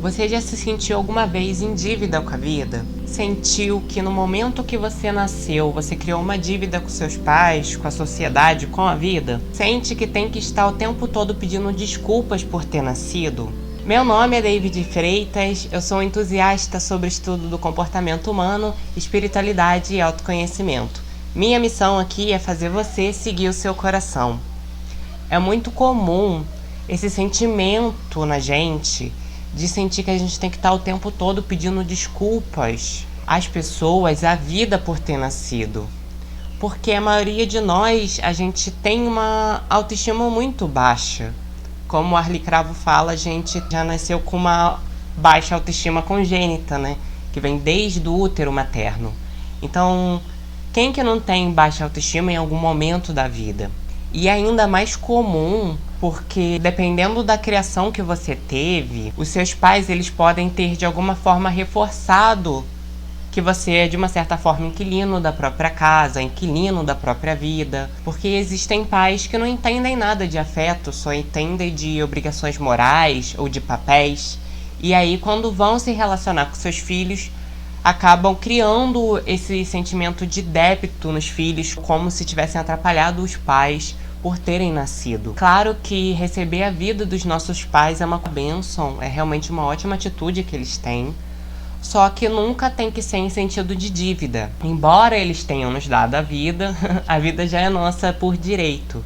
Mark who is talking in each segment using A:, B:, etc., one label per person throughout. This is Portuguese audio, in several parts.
A: Você já se sentiu alguma vez em dívida com a vida? Sentiu que no momento que você nasceu, você criou uma dívida com seus pais, com a sociedade, com a vida? Sente que tem que estar o tempo todo pedindo desculpas por ter nascido? Meu nome é David Freitas, eu sou um entusiasta sobre o estudo do comportamento humano, espiritualidade e autoconhecimento. Minha missão aqui é fazer você seguir o seu coração. É muito comum esse sentimento na gente de sentir que a gente tem que estar o tempo todo pedindo desculpas às pessoas, à vida por ter nascido. Porque a maioria de nós, a gente tem uma autoestima muito baixa. Como o Arli Cravo fala, a gente já nasceu com uma baixa autoestima congênita, né? Que vem desde o útero materno. Então, quem que não tem baixa autoestima em algum momento da vida? E é ainda mais comum porque, dependendo da criação que você teve, os seus pais eles podem ter de alguma forma reforçado que você é de uma certa forma inquilino da própria casa, inquilino da própria vida, porque existem pais que não entendem nada de afeto, só entendem de obrigações morais ou de papéis, e aí quando vão se relacionar com seus filhos, acabam criando esse sentimento de débito nos filhos, como se tivessem atrapalhado os pais por terem nascido. Claro que receber a vida dos nossos pais é uma bênção, é realmente uma ótima atitude que eles têm, só que nunca tem que ser em sentido de dívida. Embora eles tenham nos dado a vida já é nossa por direito.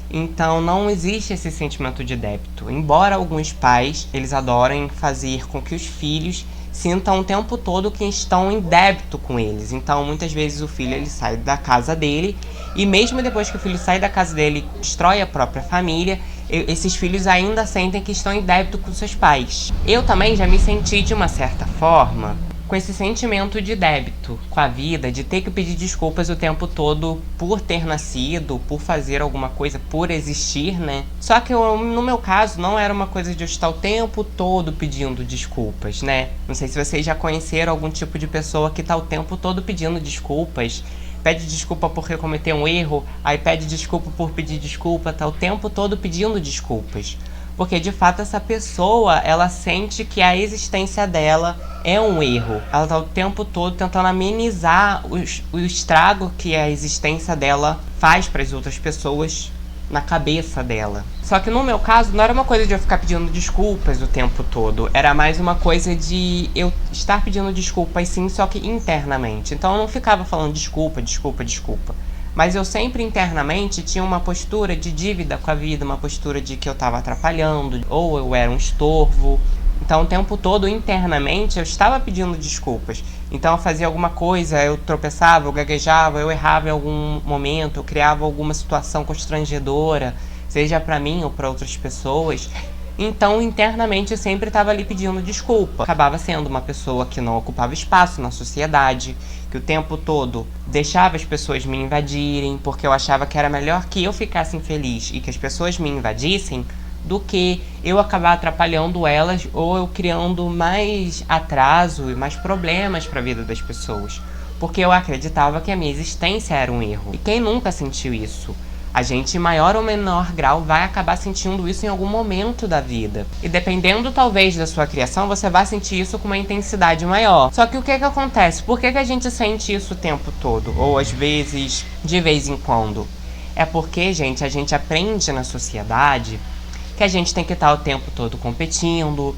A: Então não existe esse sentimento de débito. Embora alguns pais, eles adorem fazer com que os filhos sintam o tempo todo que estão em débito com eles. Então muitas vezes o filho ele sai da casa dele e mesmo depois que o filho sai da casa dele e destrói a própria família, esses filhos ainda sentem que estão em débito com seus pais. Eu também já me senti de uma certa forma com esse sentimento de débito com a vida, de ter que pedir desculpas o tempo todo por ter nascido, por fazer alguma coisa, por existir, né? Só que no meu caso não era uma coisa de eu estar o tempo todo pedindo desculpas, né? Não sei se vocês já conheceram algum tipo de pessoa que tá o tempo todo pedindo desculpas, pede desculpa porque cometeu um erro, aí pede desculpa por pedir desculpa, tá o tempo todo pedindo desculpas. Porque de fato essa pessoa, ela sente que a existência dela é um erro. Ela tá o tempo todo tentando amenizar o estrago que a existência dela faz para as outras pessoas na cabeça dela. Só que no meu caso não era uma coisa de eu ficar pedindo desculpas o tempo todo. Era mais uma coisa de eu estar pedindo desculpas sim, só que internamente. Então eu não ficava falando desculpa, desculpa, desculpa. Mas eu sempre internamente tinha uma postura de dívida com a vida, uma postura de que eu estava atrapalhando, ou eu era um estorvo. Então o tempo todo, internamente, eu estava pedindo desculpas. Então eu fazia alguma coisa, eu tropeçava, eu gaguejava, eu errava em algum momento, eu criava alguma situação constrangedora, seja para mim ou para outras pessoas. Então, internamente, eu sempre estava ali pedindo desculpa. Acabava sendo uma pessoa que não ocupava espaço na sociedade, que o tempo todo deixava as pessoas me invadirem, porque eu achava que era melhor que eu ficasse infeliz e que as pessoas me invadissem, do que eu acabar atrapalhando elas ou eu criando mais atraso e mais problemas para a vida das pessoas. Porque eu acreditava que a minha existência era um erro. E quem nunca sentiu isso? A gente, em maior ou menor grau, vai acabar sentindo isso em algum momento da vida. E dependendo, talvez, da sua criação, você vai sentir isso com uma intensidade maior. Só que o que acontece? Por que a gente sente isso o tempo todo? Ou, às vezes, de vez em quando? É porque, gente, a gente aprende na sociedade que a gente tem que estar o tempo todo competindo,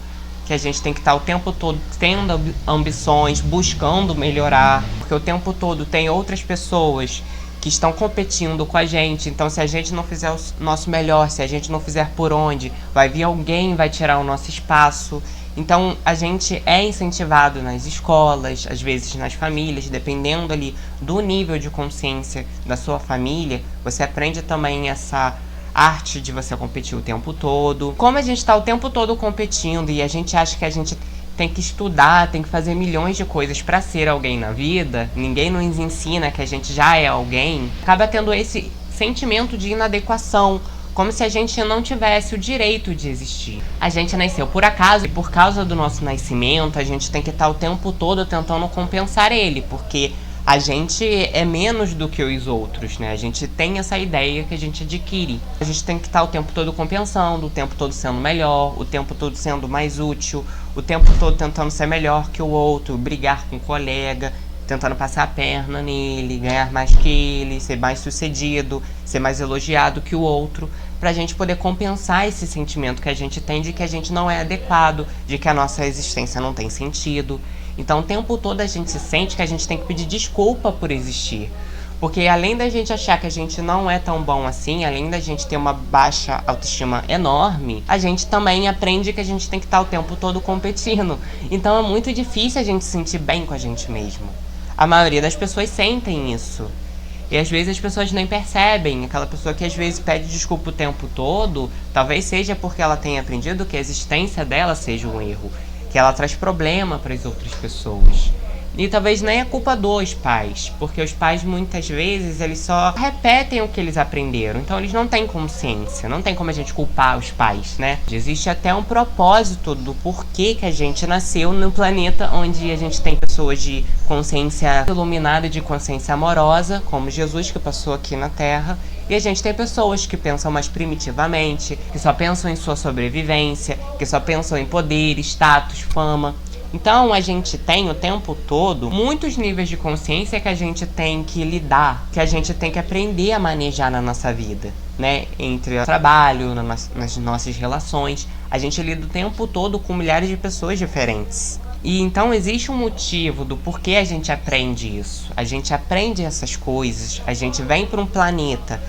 A: que a gente tem que estar o tempo todo tendo ambições, buscando melhorar, porque o tempo todo tem outras pessoas que estão competindo com a gente. Então se a gente não fizer o nosso melhor, se a gente não fizer por onde, vai vir alguém, vai tirar o nosso espaço. Então a gente é incentivado nas escolas, às vezes nas famílias, dependendo ali do nível de consciência da sua família, você aprende também essa arte de você competir o tempo todo. Como a gente está o tempo todo competindo e a gente acha que a gente tem que estudar, tem que fazer milhões de coisas para ser alguém na vida, ninguém nos ensina que a gente já é alguém, acaba tendo esse sentimento de inadequação, como se a gente não tivesse o direito de existir. A gente nasceu por acaso e por causa do nosso nascimento a gente tem que estar o tempo todo tentando compensar ele, porque a gente é menos do que os outros, né? A gente tem essa ideia que a gente adquire. A gente tem que estar o tempo todo compensando, o tempo todo sendo melhor, o tempo todo sendo mais útil, o tempo todo tentando ser melhor que o outro, brigar com o colega, tentando passar a perna nele, ganhar mais que ele, ser mais sucedido, ser mais elogiado que o outro, pra gente poder compensar esse sentimento que a gente tem de que a gente não é adequado, de que a nossa existência não tem sentido. Então o tempo todo a gente se sente que a gente tem que pedir desculpa por existir. Porque além da gente achar que a gente não é tão bom assim, além da gente ter uma baixa autoestima enorme, a gente também aprende que a gente tem que estar o tempo todo competindo. Então é muito difícil a gente se sentir bem com a gente mesmo. A maioria das pessoas sentem isso. E às vezes as pessoas nem percebem. Aquela pessoa que às vezes pede desculpa o tempo todo, talvez seja porque ela tenha aprendido que a existência dela seja um erro, que ela traz problema para as outras pessoas. E talvez nem é culpa dos pais, porque os pais muitas vezes eles só repetem o que eles aprenderam, então eles não têm consciência, não tem como a gente culpar os pais, né? Existe até um propósito do porquê que a gente nasceu no planeta onde a gente tem pessoas de consciência iluminada e de consciência amorosa, como Jesus que passou aqui na Terra, e a gente tem pessoas que pensam mais primitivamente, que só pensam em sua sobrevivência, que só pensam em poder, status, fama. Então a gente tem o tempo todo muitos níveis de consciência que a gente tem que lidar, que a gente tem que aprender a manejar na nossa vida, né? Entre o trabalho, nas nossas relações, a gente lida o tempo todo com milhares de pessoas diferentes. E então existe um motivo do porquê a gente aprende isso. A gente aprende essas coisas, a gente vem para um planeta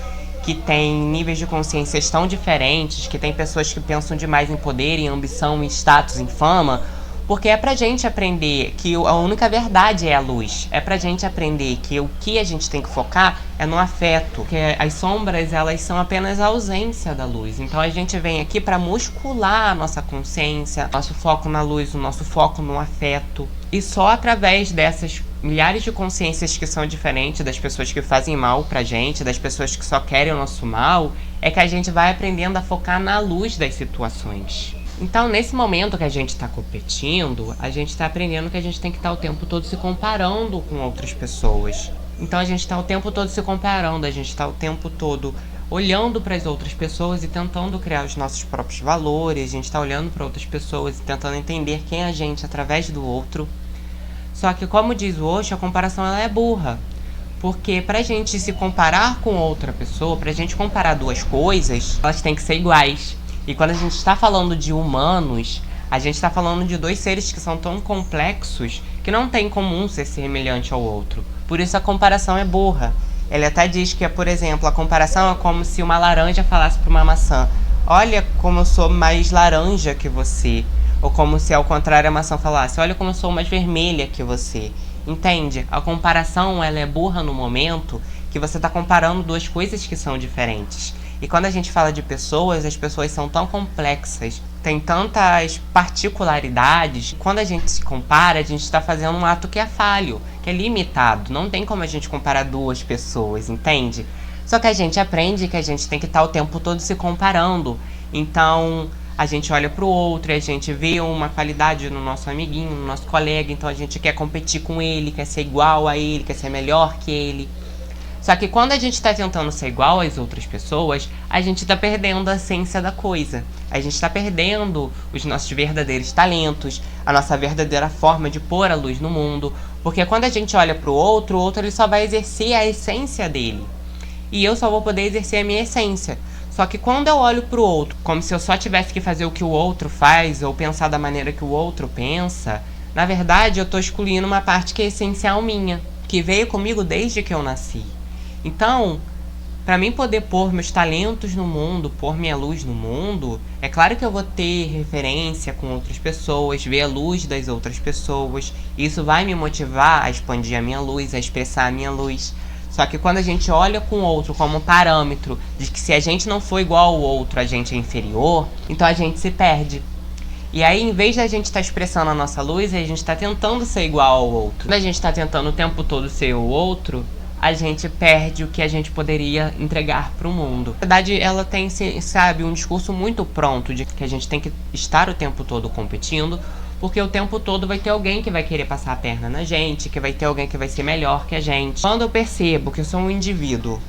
A: que tem níveis de consciências tão diferentes, que tem pessoas que pensam demais em poder, em ambição, em status, em fama, porque é pra gente aprender que a única verdade é a luz. É pra gente aprender que o que a gente tem que focar é no afeto. Que as sombras, elas são apenas a ausência da luz. Então a gente vem aqui pra muscular a nossa consciência, nosso foco na luz, o nosso foco no afeto. E só através dessas milhares de consciências que são diferentes, das pessoas que fazem mal pra gente, das pessoas que só querem o nosso mal, é que a gente vai aprendendo a focar na luz das situações. Então, nesse momento que a gente está competindo, a gente está aprendendo que a gente tem que estar o tempo todo se comparando com outras pessoas. Então, a gente está o tempo todo se comparando, a gente está o tempo todo olhando para as outras pessoas e tentando criar os nossos próprios valores. A gente está olhando para outras pessoas e tentando entender quem é a gente através do outro. Só que, como diz o Osho, a comparação ela é burra. Porque pra gente se comparar com outra pessoa, pra gente comparar duas coisas, elas têm que ser iguais. E quando a gente está falando de humanos, a gente está falando de dois seres que são tão complexos que não tem como um ser semelhante ao outro. Por isso a comparação é burra. Ele até diz que, por exemplo, a comparação é como se uma laranja falasse para uma maçã: olha como eu sou mais laranja que você. Ou como se ao contrário a maçã falasse: olha como eu sou mais vermelha que você. Entende? A comparação ela é burra no momento que você está comparando duas coisas que são diferentes. E quando a gente fala de pessoas, as pessoas são tão complexas, tem tantas particularidades. Quando a gente se compara, a gente está fazendo um ato que é falho, que é limitado. Não tem como a gente comparar duas pessoas, entende? Só que a gente aprende que a gente tem que estar o tempo todo se comparando. Então a gente olha pro outro e a gente vê uma qualidade no nosso amiguinho, no nosso colega. Então a gente quer competir com ele, quer ser igual a ele, quer ser melhor que ele. Só que quando a gente está tentando ser igual às outras pessoas, a gente está perdendo a essência da coisa. A gente está perdendo os nossos verdadeiros talentos, a nossa verdadeira forma de pôr a luz no mundo. Porque quando a gente olha para o outro ele só vai exercer a essência dele. E eu só vou poder exercer a minha essência. Só que quando eu olho para o outro, como se eu só tivesse que fazer o que o outro faz, ou pensar da maneira que o outro pensa, na verdade eu estou excluindo uma parte que é essencial minha, que veio comigo desde que eu nasci. Então, para mim poder pôr meus talentos no mundo, pôr minha luz no mundo, é claro que eu vou ter referência com outras pessoas, ver a luz das outras pessoas. Isso vai me motivar a expandir a minha luz, a expressar a minha luz. Só que quando a gente olha com o outro como parâmetro de que se a gente não for igual ao outro, a gente é inferior, então a gente se perde. E aí, em vez da gente estar expressando a nossa luz, a gente está tentando ser igual ao outro. Quando a gente está tentando o tempo todo ser o outro, a gente perde o que a gente poderia entregar para o mundo. Na verdade, ela tem, sabe, um discurso muito pronto de que a gente tem que estar o tempo todo competindo, porque o tempo todo vai ter alguém que vai querer passar a perna na gente, que vai ter alguém que vai ser melhor que a gente. Quando eu percebo que eu sou um indivíduo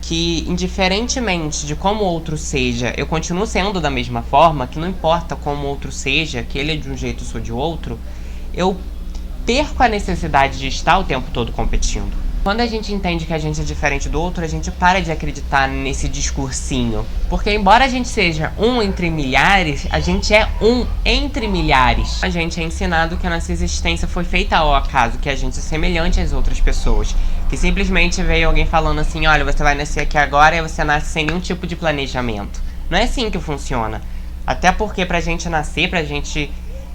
A: que, indiferentemente de como o outro seja, eu continuo sendo da mesma forma, que não importa como o outro seja, que ele é de um jeito e eu sou de outro, eu perco a necessidade de estar o tempo todo competindo. Quando a gente entende que a gente é diferente do outro, a gente para de acreditar nesse discursinho. Porque embora a gente seja um entre milhares, a gente é um entre milhares. A gente é ensinado que a nossa existência foi feita ao acaso, que a gente é semelhante às outras pessoas. Que simplesmente veio alguém falando assim, olha, você vai nascer aqui agora e você nasce sem nenhum tipo de planejamento. Não é assim que funciona. Até porque pra gente nascer, pra gente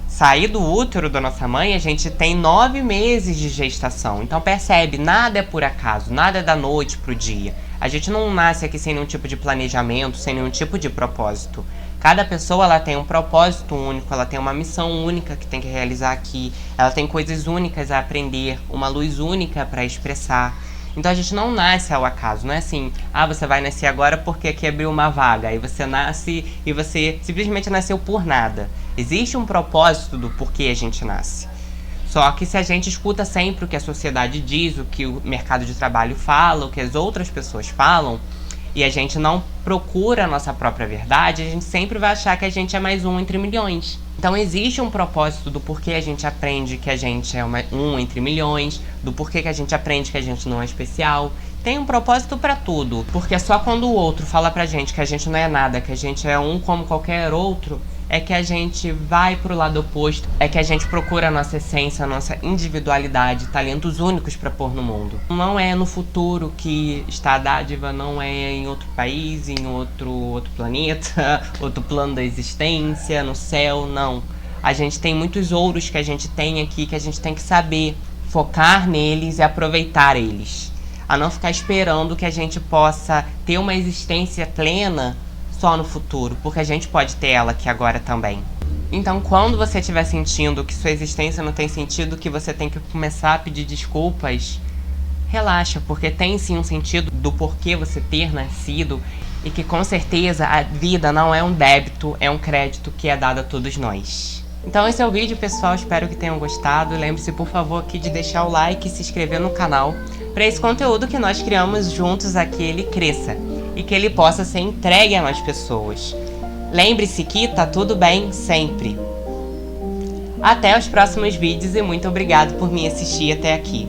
A: sair do útero da nossa mãe, a gente tem 9 meses de gestação. Então percebe, nada é por acaso, nada é da noite pro dia. A gente não nasce aqui sem nenhum tipo de planejamento, sem nenhum tipo de propósito. Cada pessoa ela tem um propósito único, ela tem uma missão única que tem que realizar aqui. Ela tem coisas únicas a aprender, uma luz única para expressar. Então a gente não nasce ao acaso, não é assim, você vai nascer agora porque aqui abriu uma vaga, aí você nasce e você simplesmente nasceu por nada. Existe um propósito do porquê a gente nasce. Só que se a gente escuta sempre o que a sociedade diz, o que o mercado de trabalho fala, o que as outras pessoas falam, e a gente não procura a nossa própria verdade, a gente sempre vai achar que a gente é mais um entre milhões. Então existe um propósito do porquê a gente aprende que a gente é um entre milhões, do porquê que a gente aprende que a gente não é especial. Tem um propósito pra tudo, porque só quando o outro fala pra gente que a gente não é nada, que a gente é um como qualquer outro, é que a gente vai pro lado oposto, é que a gente procura a nossa essência, a nossa individualidade, talentos únicos pra pôr no mundo. Não é no futuro que está a dádiva, não é em outro país, em outro planeta, outro plano da existência, no céu, não. A gente tem muitos ouros que a gente tem aqui, que a gente tem que saber focar neles e aproveitar eles. A não ficar esperando que a gente possa ter uma existência plena só no futuro, porque a gente pode ter ela aqui agora também. Então, quando você estiver sentindo que sua existência não tem sentido, que você tem que começar a pedir desculpas, relaxa, porque tem sim um sentido do porquê você ter nascido e que com certeza a vida não é um débito, é um crédito que é dado a todos nós. Então esse é o vídeo, pessoal, espero que tenham gostado. Lembre-se, por favor, aqui de deixar o like e se inscrever no canal para esse conteúdo que nós criamos juntos aqui ele cresça e que ele possa ser entregue a mais pessoas. Lembre-se que tá tudo bem sempre. Até os próximos vídeos e muito obrigado por me assistir até aqui.